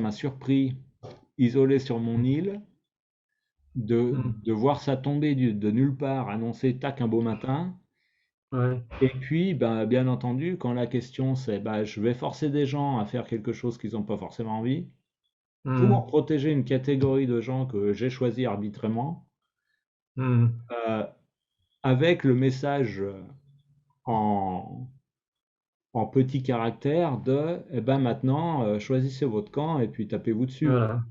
m'a surpris, isolé sur mon île, mm, de voir ça tomber de nulle part, annoncer tac un beau matin. ouais, Et puis, ben, bien entendu, quand la question c'est, ben, je vais forcer des gens à faire quelque chose qu'ils n'ont pas forcément envie, pour mm, protéger une catégorie de gens que j'ai choisi arbitrairement, mm, euh, avec le message en, en petits caractères de, eh ben maintenant, choisissez votre camp et puis tapez-vous dessus, quoi. voilà.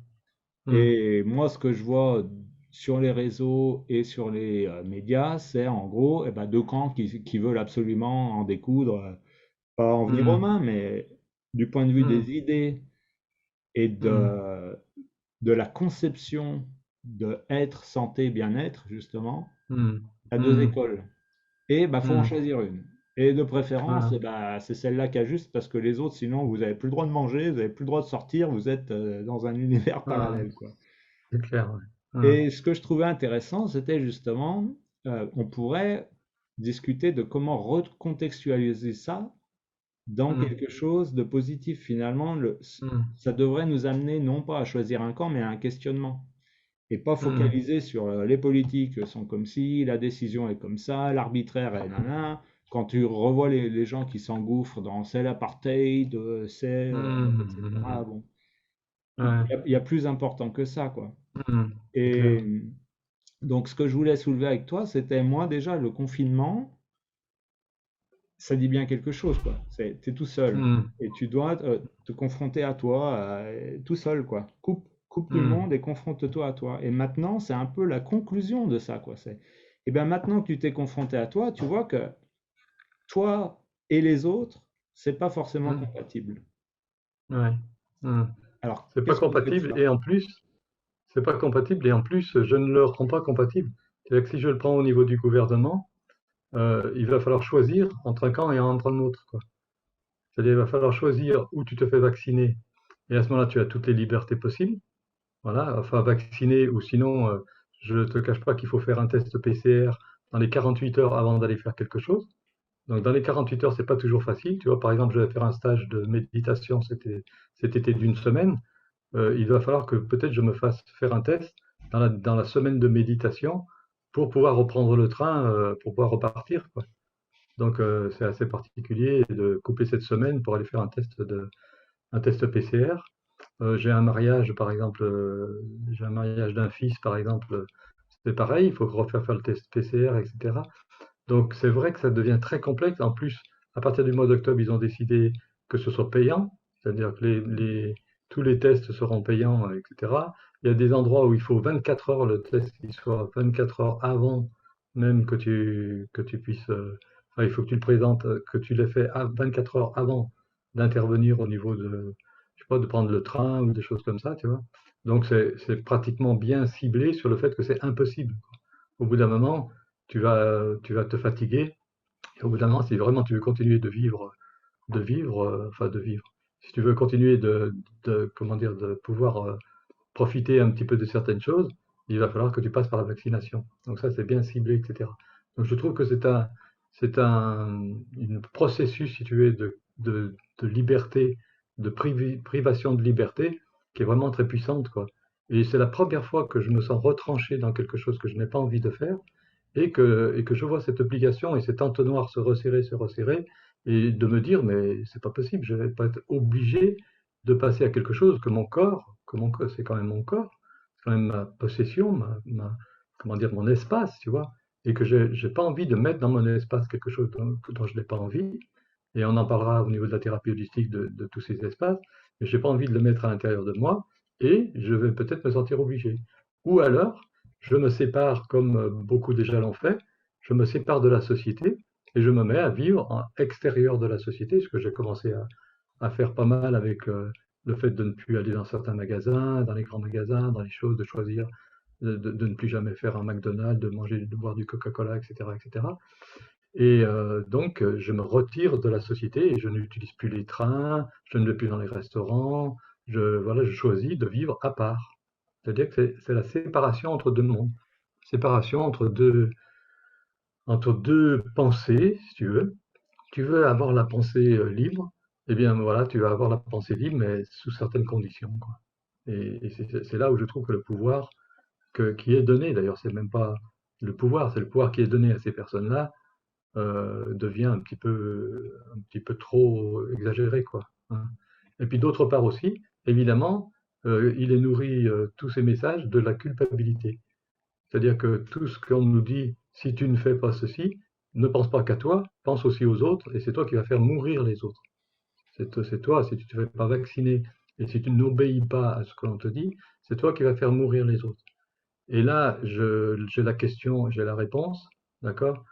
Mm, Et moi, ce que je vois sur les réseaux et sur les médias, c'est en gros, eh ben, deux camps qui veulent absolument en découdre, pas en venir aux mm, mains, mais du point de vue des mm, idées et mm, de la conception de être, santé, bien-être, justement, mm, à deux mm, écoles. Et bah, faut en mm, choisir une. Et de préférence, voilà. eh ben, c'est celle-là qui a juste parce que les autres, sinon, vous n'avez plus le droit de manger, vous n'avez plus le droit de sortir, vous êtes dans un univers Ah, parallèle, quoi. c'est clair, ouais. Ah, Et ce que je trouvais intéressant, c'était justement, on pourrait discuter de comment recontextualiser ça dans mm, quelque chose de positif. Finalement, mm, ça devrait nous amener non pas à choisir un camp, mais à un questionnement. Et pas mm, focaliser sur les politiques sont comme ci, la décision est comme ça, l'arbitraire est nanana. Quand tu revois les gens qui s'engouffrent dans c'est l'apartheid, etc. mm, Bon, ouais, il y a plus important que ça, quoi. c'est clair. Et donc, ce que je voulais soulever avec toi, c'était moi déjà, le confinement, ça dit bien quelque chose, quoi. T'es tout seul Mm, et tu dois te confronter à toi tout seul, quoi. Coupe du mm, monde et confronte-toi à toi. Et maintenant, c'est un peu la conclusion de ça, quoi. Et bien maintenant que tu t'es confronté à toi, tu vois que toi et les autres, c'est pas forcément mm, compatible. ouais. Mm. Alors, C'est pas qu'est-ce qu'on fait de compatible ça? et en plus, c'est pas compatible et en plus, je ne le rends pas compatible. C'est-à-dire que si je le prends au niveau du gouvernement, il va falloir choisir entre un camp et entre un autre, quoi. C'est-à-dire, il va falloir choisir où tu te fais vacciner. Et à ce moment-là, tu as toutes les libertés possibles. Voilà, enfin, vacciner ou sinon, je ne te cache pas qu'il faut faire un test PCR dans les 48 heures avant d'aller faire quelque chose. Donc, dans les 48 heures, c'est pas toujours facile. Tu vois, par exemple, je vais faire un stage de méditation cet été d'une semaine. Il va falloir que peut-être je me fasse faire un test dans la semaine de méditation pour pouvoir reprendre le train, pour pouvoir repartir, quoi. Donc, c'est assez particulier de couper cette semaine pour aller faire un test PCR. J'ai un mariage, par exemple, j'ai un mariage d'un fils, par exemple, c'est pareil, il faut refaire faire le test PCR, etc. Donc, c'est vrai que ça devient très complexe. En plus, à partir du mois d'octobre, ils ont décidé que ce soit payant, c'est-à-dire que tous les tests seront payants, etc. Il y a des endroits où il faut 24 heures, le test, il soit 24 heures avant même que tu puisses. Enfin, il faut que tu le présentes, que tu l'aies fait à 24 heures avant d'intervenir au niveau de, je sais pas, de prendre le train ou des choses comme ça, tu vois. Donc, c'est pratiquement bien ciblé sur le fait que c'est impossible. Au bout d'un moment, tu vas te fatiguer. Et au bout d'un moment, si vraiment tu veux continuer enfin de vivre, si tu veux continuer comment dire, de pouvoir profiter un petit peu de certaines choses, il va falloir que tu passes par la vaccination. Donc ça, c'est bien ciblé, etc. Donc je trouve que c'est un processus, si tu veux, de liberté, privation de liberté, qui est vraiment très puissante, quoi. Et c'est la première fois que je me sens retranché dans quelque chose que je n'ai pas envie de faire et que je vois cette obligation et cet entonnoir se resserrer, et de me dire, mais c'est pas possible, je vais pas être obligé de passer à quelque chose c'est quand même mon corps, c'est quand même ma possession, comment dire, mon espace, tu vois, et que j'ai pas envie de mettre dans mon espace quelque chose dont je n'ai pas envie, et on en parlera au niveau de la thérapie holistique de tous ces espaces, mais j'ai pas envie de le mettre à l'intérieur de moi, et je vais peut-être me sentir obligé. Ou alors, je me sépare, comme beaucoup déjà l'ont fait, je me sépare de la société et je me mets à vivre en extérieur de la société, ce que j'ai commencé à faire pas mal avec le fait de ne plus aller dans certains magasins, dans les grands magasins, dans les choses, de choisir de ne plus jamais faire un McDonald's, de manger, de boire du Coca-Cola, etc., etc. Et donc, je me retire de la société et je n'utilise plus les trains, je ne vais plus dans les restaurants, voilà, je choisis de vivre à part. C'est-à-dire que c'est la séparation entre deux mondes, séparation entre deux pensées, si tu veux. Tu veux avoir la pensée libre, eh bien voilà, tu vas avoir la pensée libre, mais sous certaines conditions, quoi. Et c'est là où je trouve que le pouvoir qui est donné, d'ailleurs, c'est même pas le pouvoir, c'est le pouvoir qui est donné à ces personnes-là, devient un petit peu trop exagéré, quoi, hein. Et puis d'autre part aussi, évidemment, il est nourri, tous ces messages de la culpabilité. C'est-à-dire que tout ce qu'on nous dit, si tu ne fais pas ceci, ne pense pas qu'à toi, pense aussi aux autres, et c'est toi qui vas faire mourir les autres. C'est toi, si tu ne te fais pas vacciner et si tu n'obéis pas à ce que l'on te dit, c'est toi qui vas faire mourir les autres. Et là, j'ai la question, j'ai la réponse, d'accord?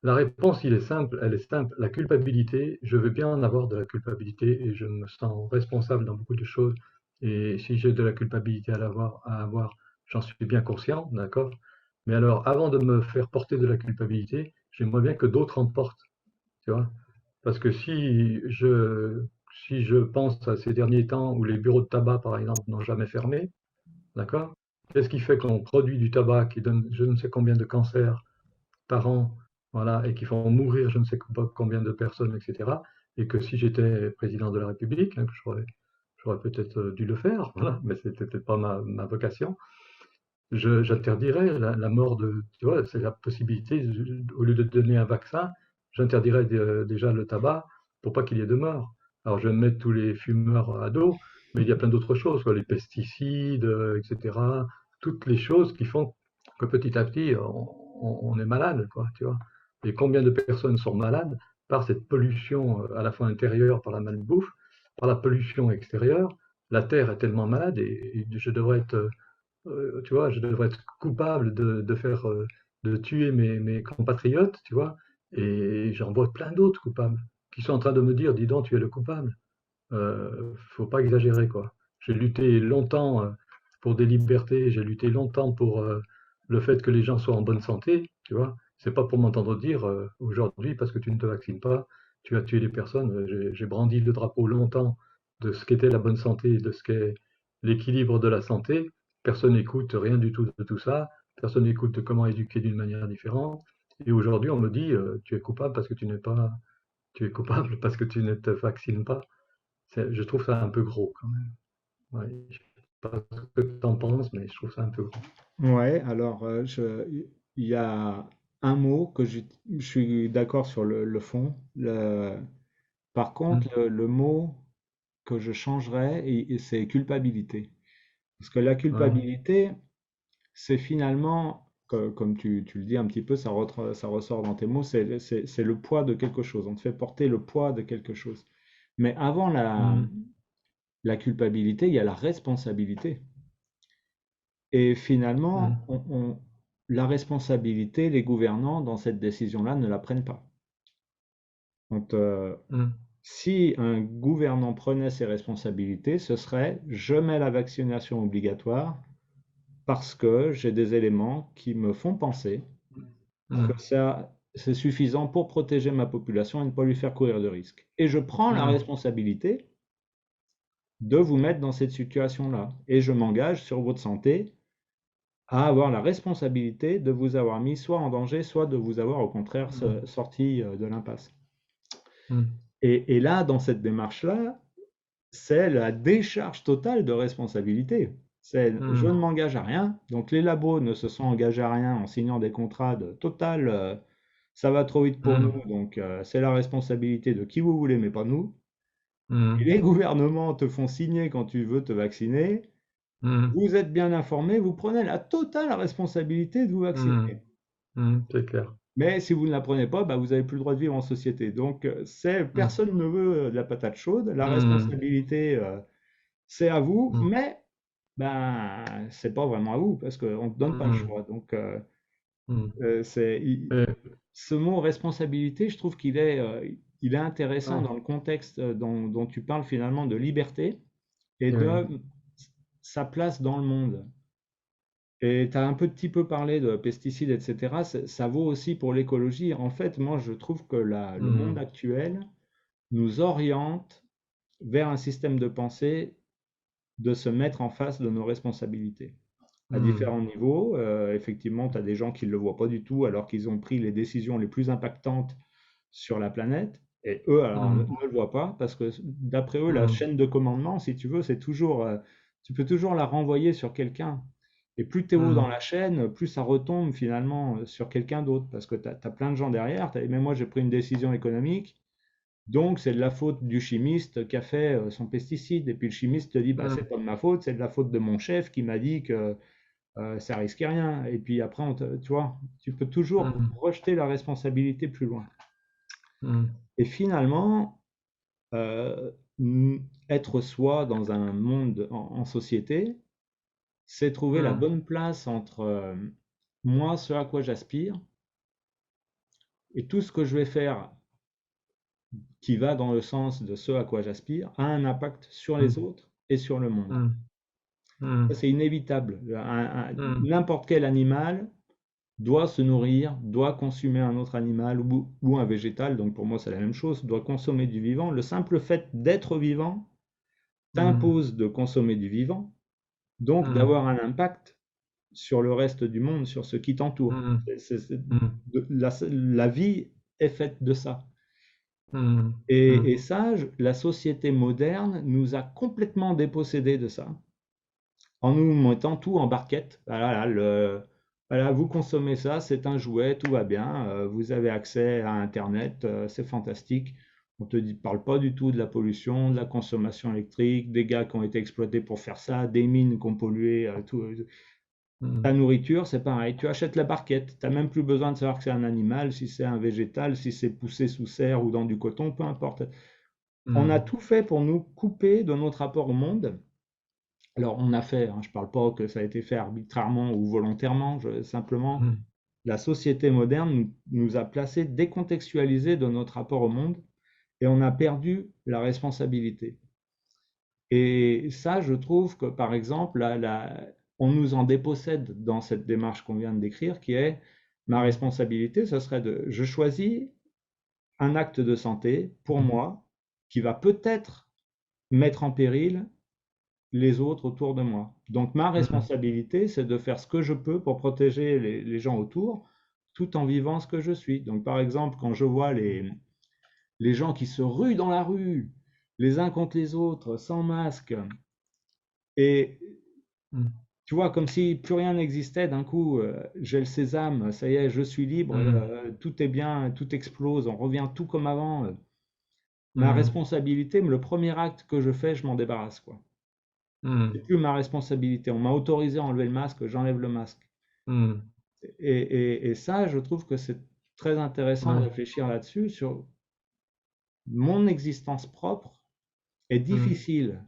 La réponse, il est simple, elle est simple. La culpabilité, je veux bien en avoir de la culpabilité et je me sens responsable dans beaucoup de choses. Et si j'ai de la culpabilité à avoir, j'en suis bien conscient, d'accord? Mais alors, avant de me faire porter de la culpabilité, j'aimerais bien que d'autres en portent, tu vois? Parce que si je pense à ces derniers temps où les bureaux de tabac, par exemple, n'ont jamais fermé, d'accord? Qu'est-ce qui fait qu'on produit du tabac qui donne je ne sais combien de cancers par an, voilà, et qui font mourir je ne sais pas combien de personnes, etc. Et que si j'étais président de la République, hein, que j'aurais peut-être dû le faire, voilà, mais c'était peut-être pas ma vocation, j'interdirais la mort de, tu vois, c'est la possibilité, au lieu de donner un vaccin, j'interdirais déjà le tabac pour pas qu'il y ait de mort. Alors je vais mettre tous les fumeurs à dos, mais il y a plein d'autres choses, quoi, les pesticides, etc. Toutes les choses qui font que petit à petit, on est malade, quoi, tu vois. Et combien de personnes sont malades par cette pollution à la fois intérieure, par la malbouffe, par la pollution extérieure. La terre est tellement malade et je devrais être tu vois, je devrais être coupable de tuer mes compatriotes, tu vois, et j'en vois plein d'autres coupables qui sont en train de me dire, dis donc, tu es le coupable. Faut pas exagérer, quoi. J'ai lutté longtemps pour des libertés, j'ai lutté longtemps pour le fait que les gens soient en bonne santé, tu vois. C'est pas pour m'entendre dire aujourd'hui, parce que tu ne te vaccines pas, tu as tué des personnes. J'ai brandi le drapeau longtemps de ce qu'était la bonne santé, de ce qu'est l'équilibre de la santé. Personne n'écoute rien du tout de tout ça. Personne n'écoute de comment éduquer d'une manière différente. Et aujourd'hui, on me dit, tu es coupable parce que tu es coupable parce que tu ne te vaccines pas. Je trouve ça un peu gros quand même. Ouais, je sais pas ce que tu en penses, mais je trouve ça un peu gros. Ouais, alors il y a un mot que je suis d'accord sur le fond. Par contre, Mm, le mot que je changerais, c'est culpabilité. Parce que la ouais, culpabilité, c'est finalement, comme tu le dis un petit peu, ça ressort dans tes mots, c'est le poids de quelque chose. On te fait porter le poids de quelque chose. Mais avant mm, la culpabilité, il y a la responsabilité. Et finalement, mm, la responsabilité, les gouvernants dans cette décision-là ne la prennent pas. Donc, mm, si un gouvernant prenait ses responsabilités, ce serait je mets la vaccination obligatoire parce que j'ai des éléments qui me font penser que mm, ça, c'est suffisant pour protéger ma population et ne pas lui faire courir de risques. Et je prends la mm, responsabilité de vous mettre dans cette situation-là. Et je m'engage sur votre santé à avoir la responsabilité de vous avoir mis soit en danger, soit de vous avoir au contraire mm, sorti de l'impasse. mm, Et là, dans cette démarche-là, c'est la décharge totale de responsabilité. C'est je ne mm, m'engage à rien. Donc les labos ne se sont engagés à rien en signant des contrats de total, ça va trop vite pour nous, mm, donc c'est la responsabilité de qui vous voulez, mais pas nous. Et mm, les gouvernements te font signer quand tu veux te vacciner. mm, Vous êtes bien informé, vous prenez la totale responsabilité de vous mm, vacciner. c'est clair. Mais si vous ne la prenez pas, bah, vous n'avez plus le droit de vivre en société. Donc, Mm, personne ne veut de la patate chaude. La mm, responsabilité, c'est à vous, mm, mais ben, c'est pas vraiment à vous parce qu'on ne te donne pas le mm, choix. Donc, mm. Et, ce mot responsabilité, je trouve il est intéressant ouais, dans le contexte dont tu parles finalement de liberté et ouais, de sa place dans le monde. Et tu as un petit peu parlé de pesticides, etc. Ça vaut aussi pour l'écologie. En fait, moi, je trouve que le monde mm, actuel nous oriente vers un système de pensée de se mettre en face de nos responsabilités à mm, différents niveaux. Effectivement, tu as des gens qui ne le voient pas du tout alors qu'ils ont pris les décisions les plus impactantes sur la planète. Et eux, alors, mm, ne le voient pas parce que d'après eux, la mm, chaîne de commandement, si tu veux, c'est toujours, tu peux toujours la renvoyer sur quelqu'un. Et plus tu es haut dans mm, la chaîne, plus ça retombe finalement sur quelqu'un d'autre parce que tu as plein de gens derrière. Même moi, j'ai pris une décision économique, donc c'est de la faute du chimiste qui a fait son pesticide. Et puis le chimiste te dit, bah, c'est mm, pas de ma faute, c'est de la faute de mon chef qui m'a dit que ça risquait rien. Et puis après, tu vois, tu peux toujours mm, rejeter la responsabilité plus loin. mm, Et finalement, euh, être soi dans un monde en société, c'est trouver la mm, bonne place entre moi, ce à quoi j'aspire, et tout ce que je vais faire qui va dans le sens de ce à quoi j'aspire, a un impact sur les mm, autres et sur le monde. mm, Ça, mm, c'est inévitable. mm, N'importe quel animal doit se nourrir, doit consommer un autre animal ou un végétal, donc pour moi c'est la même chose, doit consommer du vivant. Le simple fait d'être vivant mm, t'impose de consommer du vivant, donc mm, d'avoir un impact sur le reste du monde, sur ce qui t'entoure. mm, mm, La vie est faite de ça. mm, Et mm, ça, la société moderne nous a complètement dépossédés de ça, en nous mettant tout en barquette. Voilà, voilà, vous consommez ça, c'est un jouet, tout va bien, vous avez accès à Internet, c'est fantastique. On te dit, parle pas du tout de la pollution, de la consommation électrique, des gars qui ont été exploités pour faire ça, des mines qui ont pollué, tout. La mm, nourriture, c'est pareil. Tu achètes la barquette. Tu n'as même plus besoin de savoir que c'est un animal, si c'est un végétal, si c'est poussé sous serre ou dans du coton, peu importe. On a mm, tout fait pour nous couper de notre rapport au monde. Alors, on a fait, hein, je ne parle pas que ça a été fait arbitrairement ou volontairement, simplement, mm, la société moderne nous a placés décontextualisés de notre rapport au monde et on a perdu la responsabilité. Et ça, je trouve que, par exemple, on nous en dépossède dans cette démarche qu'on vient de décrire, qui est ma mm, responsabilité, ce serait je choisis un acte de santé pour mm, moi qui va peut-être mettre en péril les autres autour de moi. Donc ma mm, responsabilité, c'est de faire ce que je peux pour protéger les gens autour, tout en vivant ce que je suis. Donc par exemple, quand je vois les gens qui se ruent dans la rue, les uns contre les autres, sans masque, et mm, tu vois, comme si plus rien n'existait, d'un coup, j'ai le sésame, ça y est, je suis libre, mm, tout est bien, tout explose, on revient tout comme avant. Ma mm, responsabilité, le premier acte que je fais, je m'en débarrasse, quoi. C'est mm, plus ma responsabilité. On m'a autorisé à enlever le masque, j'enlève le masque. mm, Et ça, je trouve que c'est très intéressant de ouais, réfléchir là-dessus, sur mon existence propre est mm, difficile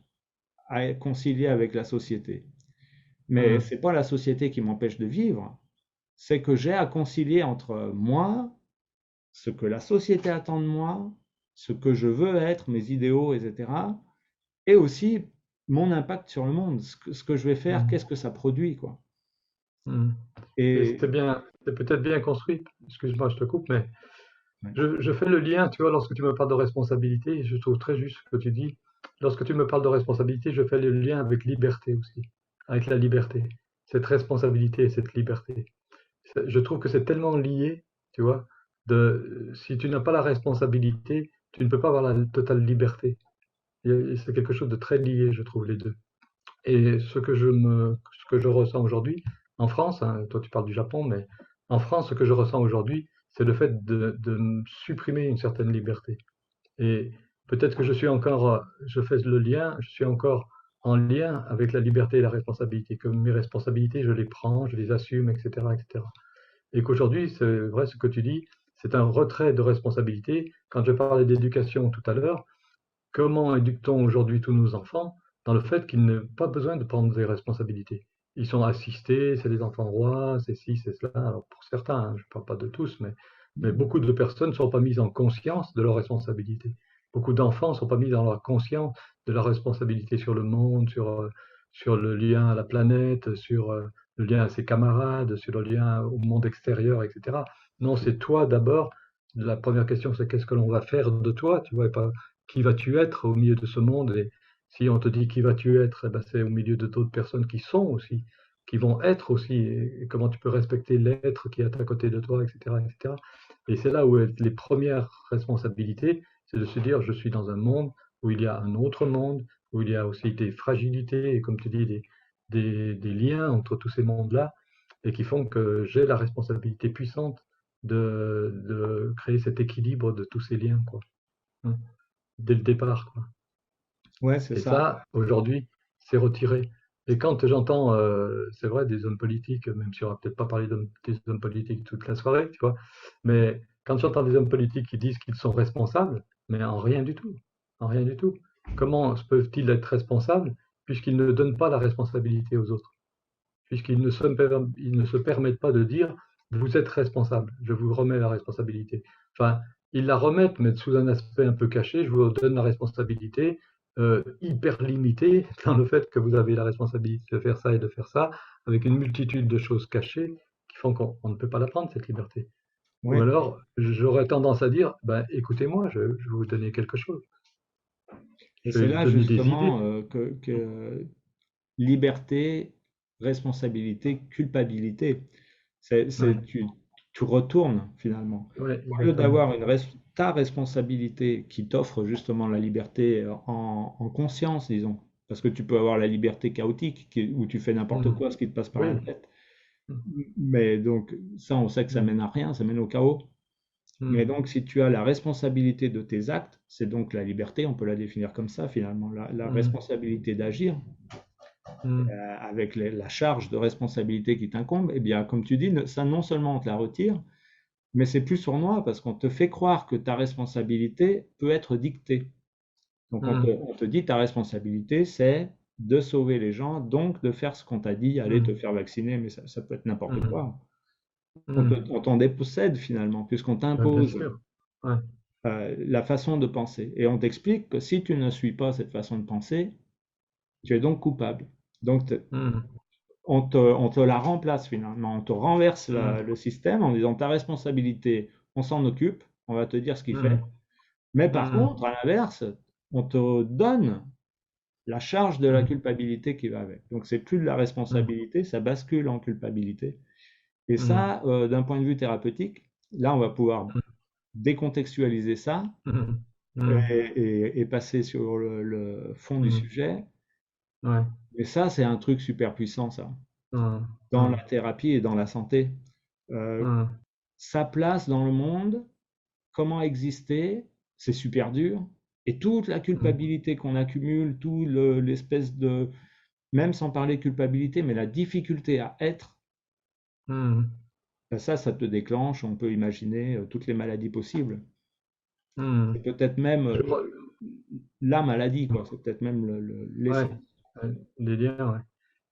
à concilier avec la société. Mais mm, c'est pas la société qui m'empêche de vivre, c'est que j'ai à concilier entre moi, ce que la société attend de moi, ce que je veux être, mes idéaux, etc. Et aussi mon impact sur le monde, ce que je vais faire, mm, qu'est-ce que ça produit, quoi. mm. Et Et c'était bien, c'est peut-être bien construit. Excuse-moi, je te coupe, mais ouais. je fais le lien, tu vois, lorsque tu me parles de responsabilité, je trouve très juste ce que tu dis. Lorsque tu me parles de responsabilité, je fais le lien avec liberté aussi, avec la liberté, cette responsabilité et cette liberté. Je trouve que c'est tellement lié, tu vois, si tu n'as pas la responsabilité, tu ne peux pas avoir la totale liberté. C'est quelque chose de très lié, je trouve, les deux. Et ce que je ressens aujourd'hui, en France, hein, toi tu parles du Japon, mais en France, ce que je ressens aujourd'hui, c'est le fait de supprimer une certaine liberté. Et peut-être que je fais le lien, je suis encore en lien avec la liberté et la responsabilité, que mes responsabilités, je les prends, je les assume, etc., etc. Et qu'aujourd'hui, c'est vrai ce que tu dis, c'est un retrait de responsabilité. Quand je parlais d'éducation tout à l'heure, comment éduque-t-on aujourd'hui tous nos enfants dans le fait qu'ils n'ont pas besoin de prendre des responsabilités? Ils sont assistés, c'est des enfants rois, c'est ci, c'est cela. Alors pour certains, hein, je ne parle pas de tous, mais beaucoup de personnes ne sont pas mises en conscience de leurs responsabilités. Beaucoup d'enfants ne sont pas mis dans leur conscience de leur responsabilité sur le monde, sur le lien à la planète, sur le lien à ses camarades, sur le lien au monde extérieur, etc. Non, c'est toi d'abord. La première question, c'est qu'est-ce que l'on va faire de toi, tu vois, et pas qui vas-tu être au milieu de ce monde? Et si on te dit qui vas-tu être, eh ben, c'est au milieu de d'autres personnes qui sont aussi, qui vont être aussi, et comment tu peux respecter l'être qui est à côté de toi, etc., etc. Et c'est là où les premières responsabilités, c'est de se dire, je suis dans un monde où il y a un autre monde, où il y a aussi des fragilités et comme tu dis, des liens entre tous ces mondes-là, et qui font que j'ai la responsabilité puissante de créer cet équilibre de tous ces liens, quoi, hein, dès le départ, quoi. Ouais, c'est Et ça. ça, aujourd'hui, c'est retiré. Et quand j'entends, c'est vrai, des hommes politiques, même si on va peut-être pas parler des hommes politiques toute la soirée, tu vois, mais quand j'entends des hommes politiques qui disent qu'ils sont responsables, mais en rien du tout, en rien du tout. Comment peuvent-ils être responsables puisqu'ils ne donnent pas la responsabilité aux autres? Puisqu'ils ils ne se permettent pas de dire, vous êtes responsable, je vous remets la responsabilité. Enfin, ils la remettent, mais sous un aspect un peu caché, je vous donne la responsabilité, hyper limitée dans le fait que vous avez la responsabilité de faire ça et de faire ça, avec une multitude de choses cachées qui font qu'on ne peut pas la prendre, cette liberté. Ou Oui. alors, j'aurais tendance à dire, ben, écoutez-moi, je vais vous donner quelque chose. Et Je vais c'est vous là donner des idées. justement que liberté, responsabilité, culpabilité, Ouais, tu retournes finalement. ouais, Au lieu exactement. d'avoir ta responsabilité qui t'offre justement la liberté en conscience, disons, parce que tu peux avoir la liberté chaotique où tu fais n'importe Mhm. quoi, ce qui te passe par la Oui. tête. Mhm. Mais donc, ça, on sait que ça Mhm. mène à rien, ça mène au chaos. Mais Mhm. donc, si tu as la responsabilité de tes actes, c'est donc la liberté, on peut la définir comme ça finalement, la Mhm. responsabilité d'agir Mhm. avec la charge de responsabilité qui t'incombe, eh bien, comme tu dis, ça non seulement on te la retire, mais c'est plus sournois parce qu'on te fait croire que ta responsabilité peut être dictée. Donc Mhm. on te dit ta responsabilité, c'est de sauver les gens, donc de faire ce qu'on t'a dit, aller te Mhm. faire vacciner, mais ça peut être n'importe Mhm. quoi. Mhm. On t'en dépossède finalement, puisqu'on Bien t'impose sûr. Ouais. la façon de penser. Et on t'explique que si tu ne suis pas cette façon de penser, tu es donc coupable. Donc Mhm. on te la remplace finalement, on te renverse Mhm. le système en disant ta responsabilité, on s'en occupe, on va te dire ce qu'il fait. Mhm. Mais par Mhm. contre, à l'inverse, on te donne la charge de la Mhm. culpabilité qui va avec. Donc c'est plus de la Mhm. responsabilité, ça bascule en culpabilité. Et Mhm. ça, d'un point de vue thérapeutique, là on va pouvoir décontextualiser ça Mhm. et, Mhm. et passer sur le fond du Mhm. sujet. Ouais. Et ça, c'est un truc super puissant, ça, Mhm. dans la Mhm. thérapie et dans la santé. Euh, Mhm. Sa place dans le monde, comment exister, c'est super dur. Et toute la Mhm. culpabilité qu'on accumule, l'espèce de, même sans parler culpabilité, mais la difficulté à être, Mhm. ben ça te déclenche, on peut imaginer toutes les maladies possibles. Mhm. C'est peut-être même Je vois. la maladie, quoi. C'est peut-être même Ouais. l'essence. Les liens, ouais.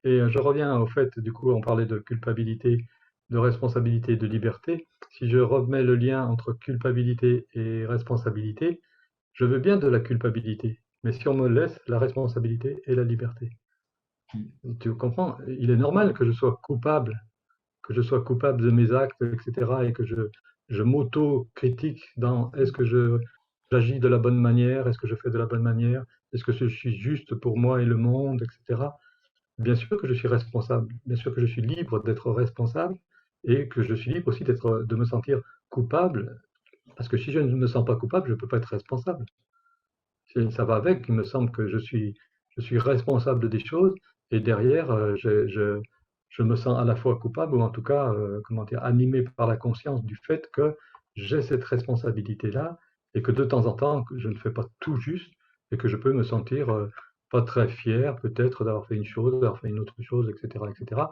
Et je reviens au fait, du coup, on parlait de culpabilité, de responsabilité, de liberté. Si je remets le lien entre culpabilité et responsabilité, je veux bien de la culpabilité, mais si on me laisse la responsabilité et la liberté. Tu comprends? Il est normal que je sois coupable de mes actes, etc., et que je m'auto-critique dans est-ce que j'agis de la bonne manière, est-ce que je fais de la bonne manière, est-ce que je suis juste pour moi et le monde, etc. Bien sûr que je suis responsable, bien sûr que je suis libre d'être responsable et que je suis libre aussi de me sentir coupable, parce que si je ne me sens pas coupable, je ne peux pas être responsable. Ça va avec, il me semble que je suis responsable des choses et derrière, je me sens à la fois coupable ou en tout cas, comment dire, animé par la conscience du fait que j'ai cette responsabilité-là et que de temps en temps, je ne fais pas tout juste et que je peux me sentir pas très fier peut-être d'avoir fait une chose, d'avoir fait une autre chose, etc., etc.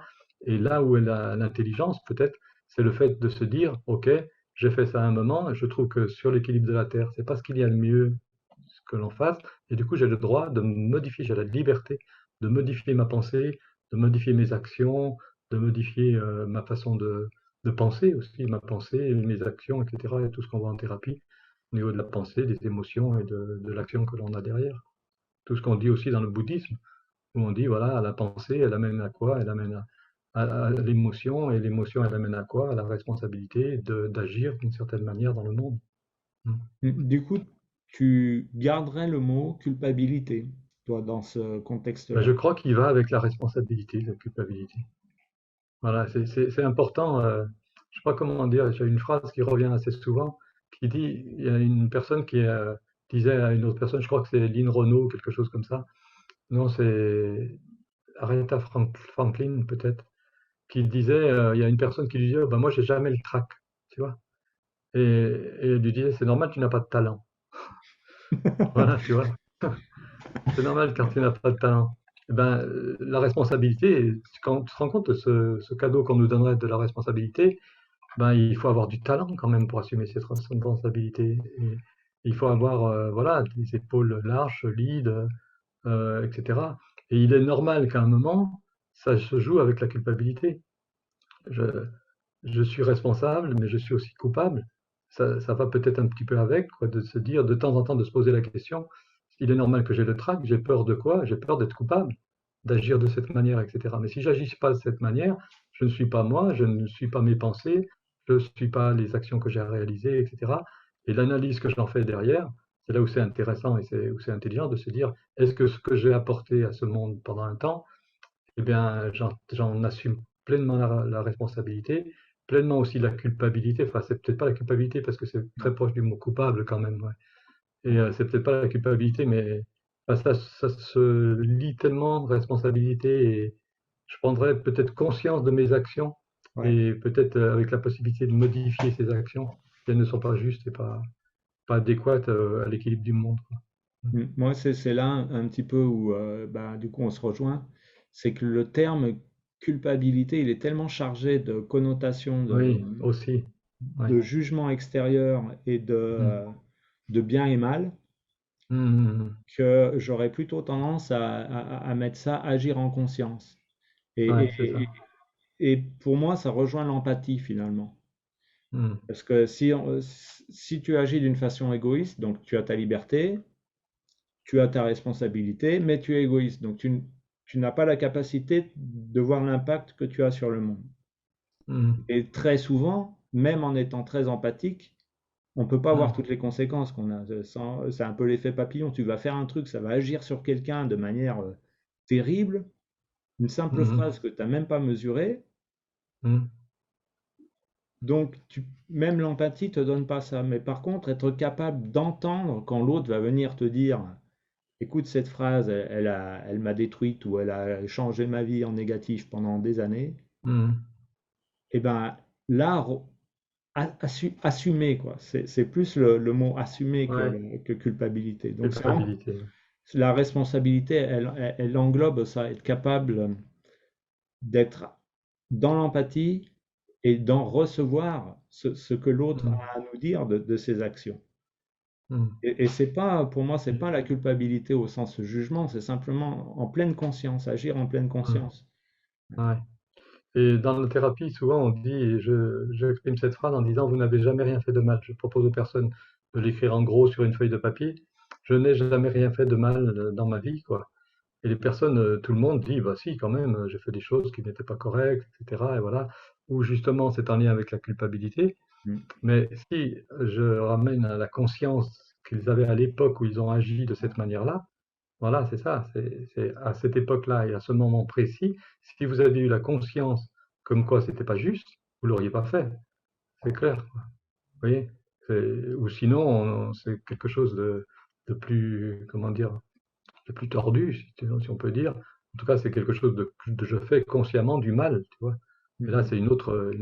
Et là où est l'intelligence, peut-être, c'est le fait de se dire, OK, j'ai fait ça à un moment, je trouve que sur l'équilibre de la Terre, c'est pas ce qu'il y a de mieux que l'on fasse. Et du coup, j'ai le droit de modifier, j'ai la liberté de modifier ma pensée, de modifier mes actions, de modifier ma façon de penser aussi, ma pensée, mes actions, etc. Et tout ce qu'on voit en thérapie au niveau de la pensée, des émotions et de l'action que l'on a derrière. Tout ce qu'on dit aussi dans le bouddhisme, où on dit, voilà, la pensée, elle amène à quoi? Elle amène à l'émotion, et l'émotion, elle amène à quoi? À la responsabilité d'agir d'une certaine manière dans le monde. Mm. Du coup, tu garderais le mot culpabilité, toi, dans ce Ben, je contexte-là. crois qu'il va avec la responsabilité, la culpabilité. Voilà, c'est important. je sais pas comment dire, j'ai une phrase qui revient assez souvent, qui dit, il y a une personne qui disait à une autre personne, je crois que c'est Lynn Renault, quelque chose comme ça. Non, c'est Aretha Franklin peut-être, qui disait, il y a une personne qui lui disait, oh, ben moi j'ai jamais le trac, tu vois. Et elle lui disait, c'est normal, tu n'as pas de talent. Voilà, tu vois. C'est normal quand tu n'as pas de talent. Eh ben, la responsabilité, quand tu te rends compte de ce cadeau qu'on nous donnerait de la responsabilité, ben, il faut avoir du talent quand même pour assumer cette responsabilité. Et il faut avoir voilà, des épaules larges, solides, etc. Et il est normal qu'à un moment, ça se joue avec la culpabilité. Je, je suis responsable, mais je suis aussi coupable. Ça va peut-être un petit peu avec, quoi, de se dire de temps en temps, de se poser la question, il est normal que j'ai le trac, j'ai peur de quoi? J'ai peur d'être coupable, d'agir de cette manière, etc. Mais si j'agis pas de cette manière, je ne suis pas moi, je ne suis pas mes pensées, je ne suis pas les actions que j'ai à réaliser, etc. Et l'analyse que j'en fais derrière, c'est là où c'est intéressant et c'est où c'est intelligent de se dire, est-ce que ce que j'ai apporté à ce monde pendant un temps, eh bien, j'en assume pleinement la responsabilité, pleinement aussi la culpabilité. Enfin, c'est peut-être pas la culpabilité parce que c'est très proche du mot coupable quand même. Ouais. Et c'est peut-être pas la culpabilité, mais enfin, ça se lie tellement responsabilité et je prendrais peut-être conscience de mes actions Ouais. et peut-être avec la possibilité de modifier ces actions si elles ne sont pas justes et pas adéquates à l'équilibre du monde, quoi. Moi, c'est là un petit peu où, bah, du coup, on se rejoint. C'est que le terme culpabilité, il est tellement chargé de connotations Oui, aussi. Ouais. de jugement extérieur et Mm. de bien et mal, Mm, mm, mm. que j'aurais plutôt tendance à mettre ça agir en conscience. Et, Ouais, et- c'est ça. et- et pour moi, ça rejoint l'empathie finalement. Mm. Parce que si tu agis d'une façon égoïste, donc tu as ta liberté, tu as ta responsabilité, mais tu es égoïste. Donc tu n'as pas la capacité de voir l'impact que tu as sur le monde. Mm. Et très souvent, même en étant très empathique, on ne peut pas voir Mm. toutes les conséquences qu'on a. C'est un peu l'effet papillon. Tu vas faire un truc, ça va agir sur quelqu'un de manière terrible. Une simple Mhm. phrase que tu n'as même pas mesurée. Mhm. Donc, même l'empathie ne te donne pas ça. Mais par contre, être capable d'entendre quand l'autre va venir te dire, écoute, cette phrase, elle m'a détruite ou elle a changé ma vie en négatif pendant des années, Mhm. et ben là, assumer, quoi. C'est plus le mot assumer Ouais, que culpabilité. Donc, culpabilité. la responsabilité, elle englobe ça, être capable d'être dans l'empathie et d'en recevoir ce que l'autre Mhm. a à nous dire de ses actions. Mhm. Et c'est pas, pour moi, c'est pas la culpabilité au sens jugement, c'est simplement en pleine conscience, agir en pleine Mhm. conscience. Ouais. Et dans la thérapie, souvent on dit, et j'exprime cette phrase en disant, vous n'avez jamais rien fait de mal. Je propose aux personnes de l'écrire en gros sur une feuille de papier. Je n'ai jamais rien fait de mal dans ma vie, quoi. Et les personnes, tout le monde dit, bah si, quand même, j'ai fait des choses qui n'étaient pas correctes, etc. Et voilà. Ou justement, c'est en lien avec la culpabilité. Mm. Mais si je ramène à la conscience qu'ils avaient à l'époque où ils ont agi de cette manière-là, voilà, c'est ça, c'est à cette époque-là et à ce moment précis, si vous avez eu la conscience comme quoi c'était pas juste, vous l'auriez pas fait, c'est clair, quoi. Vous voyez? Ou sinon, c'est quelque chose de plus, comment dire, de plus tordu, si on peut dire. En tout cas, c'est quelque chose de je fais consciemment du mal, tu vois. Et là, Mhm. c'est une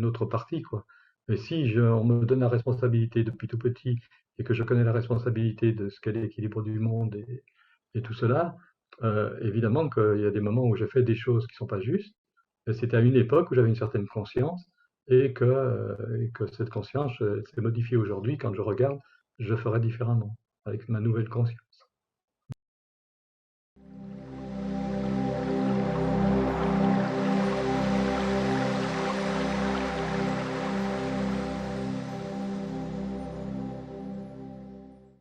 autre partie, quoi. Mais si on me donne la responsabilité depuis tout petit et que je connais la responsabilité de ce qu'est l'équilibre du monde et tout cela, évidemment qu'il y a des moments où j'ai fait des choses qui sont pas justes. Et c'était à une époque où j'avais une certaine conscience et que cette conscience s'est modifiée aujourd'hui. Quand je regarde, je ferai différemment avec ma nouvelle conscience.